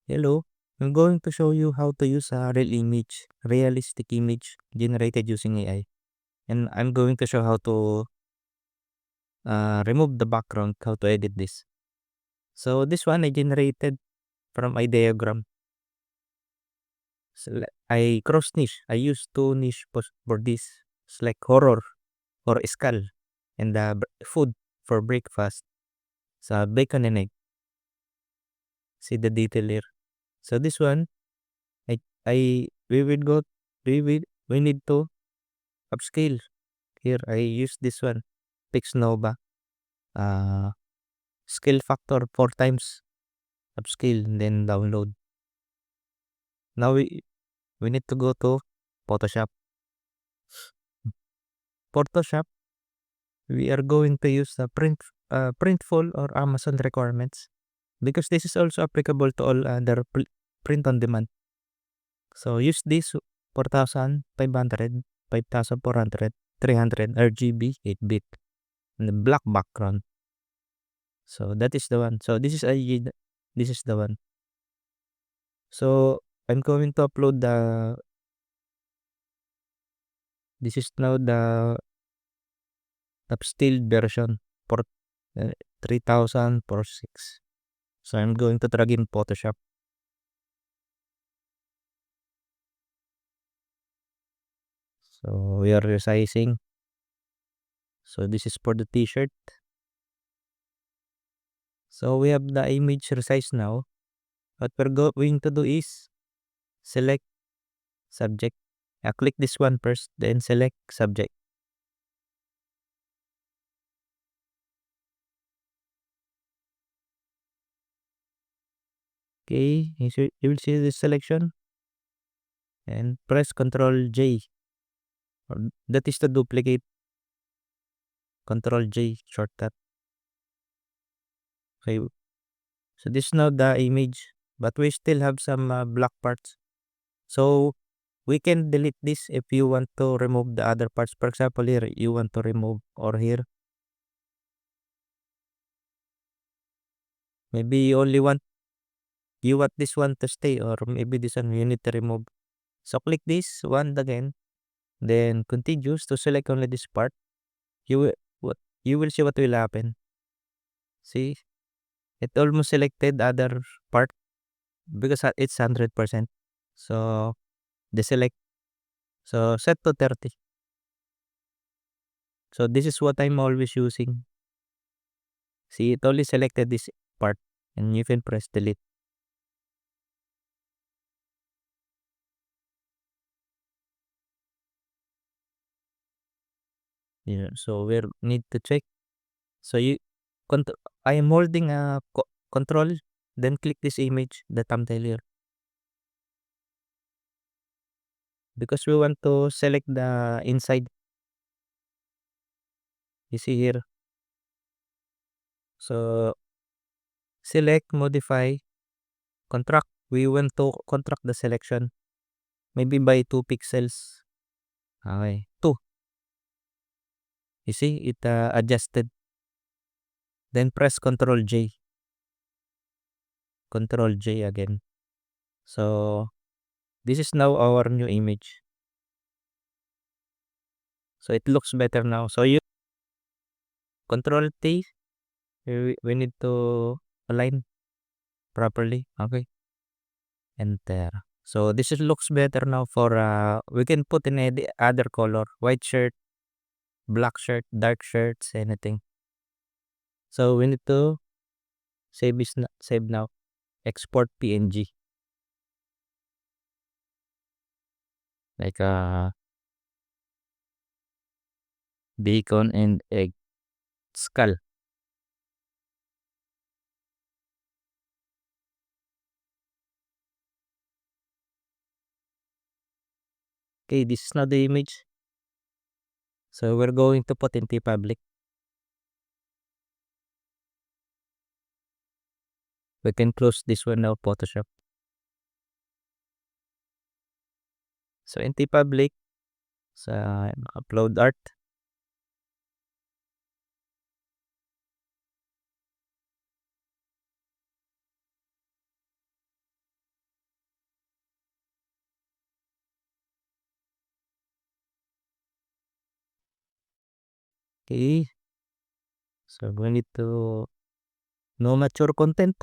Hello, I'm going to show you how to use a realistic image generated using AI. And I'm going to show how to remove the background, how to edit this. So this one I generated from my diagram. So I cross niche. I use two niche for this. It's like horror or skull and food for breakfast. So bacon and egg. See the detail here. So this one, I we will go we need to upscale. Here I use this one, Pixnova. Uh, Scale factor 4 times upscale and then download. Now we need to go to Photoshop. Photoshop, we are going to use the printful or Amazon requirements because this is also applicable to all other print on demand. So use this 4500, 5400, 300 RGB 8-bit and the black background. So that is the one. So this is the one. So I'm going to upload this is now the upscaled version for 3000 So I'm going to drag in Photoshop. So we are resizing. So this is for the t-shirt. So we have the image resized now. What we're going to do is select subject. Click this one first, then select subject. Okay, you will see this selection and press Ctrl J. That is to duplicate. Ctrl J shortcut. Okay, so this is now the image, but we still have some black parts. So we can delete this if you want to remove the other parts. For example, here you want to remove, or here maybe you want this one to stay, or maybe this one you need to remove. So click this one again, then continues to select only this part. You will what you will see what will happen. See, it almost selected other part because it's 100%. So deselect. So set to 30. So this is what I'm always using. See, it only selected this part and you can press delete. Yeah, so we need to check. So I am holding a control, then click this image, the thumbnail here. Because we want to select the inside. You see here. So select, modify, contract. We want to contract the selection. Maybe by 2 pixels. Okay. 2. You see, it adjusted. Then press Ctrl J. Ctrl J again. So this is now our new image. So it looks better now. So you Control T. We need to align properly. Okay. Enter. So this looks better now for we can put in any other color. White shirt, black shirt, dark shirts, anything. So we need to save now. Export PNG. Like bacon and egg skull. Okay, this is now the image. So we're going to put in TeePublic. We can close this one now, Photoshop. So in TeePublic, so upload art. Okay. So we need to no mature content.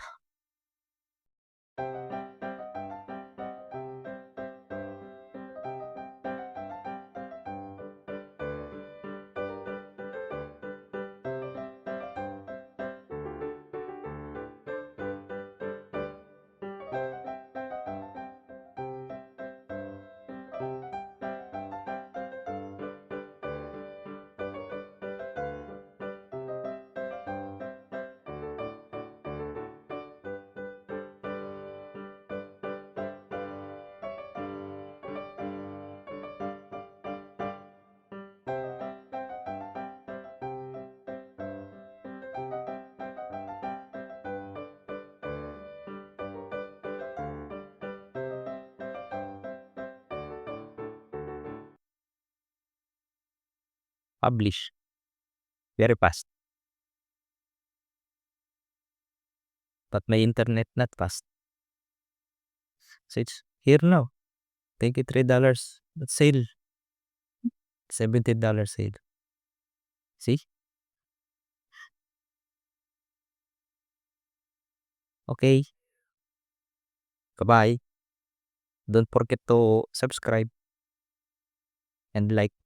Publish. Very fast. But my internet not fast. So it's here now. $23. That's sale. $70 sale. See? Okay. Goodbye. Don't forget to subscribe and like.